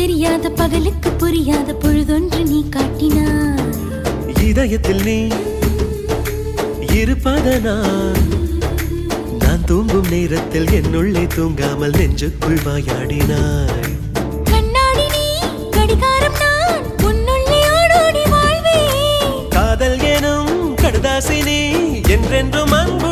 தெரியாத பகலுக்கு புரியாத பொழுதொன்று நீ காட்டினாய். இதயத்தில் நீ இருப்பதனால் நான் தூங்கும் நேரத்தில் என்னுள்ளே தூங்காமல் நெஞ்சுக்குள் வாயாடினாய். கண்ணாடி நீ கடிகாரம் நான் உன்னுள்ளே ஓடோடி வாழ்வே. காதல் எனும் கடுதாசி நீ என்றென்றும் அன்புடன்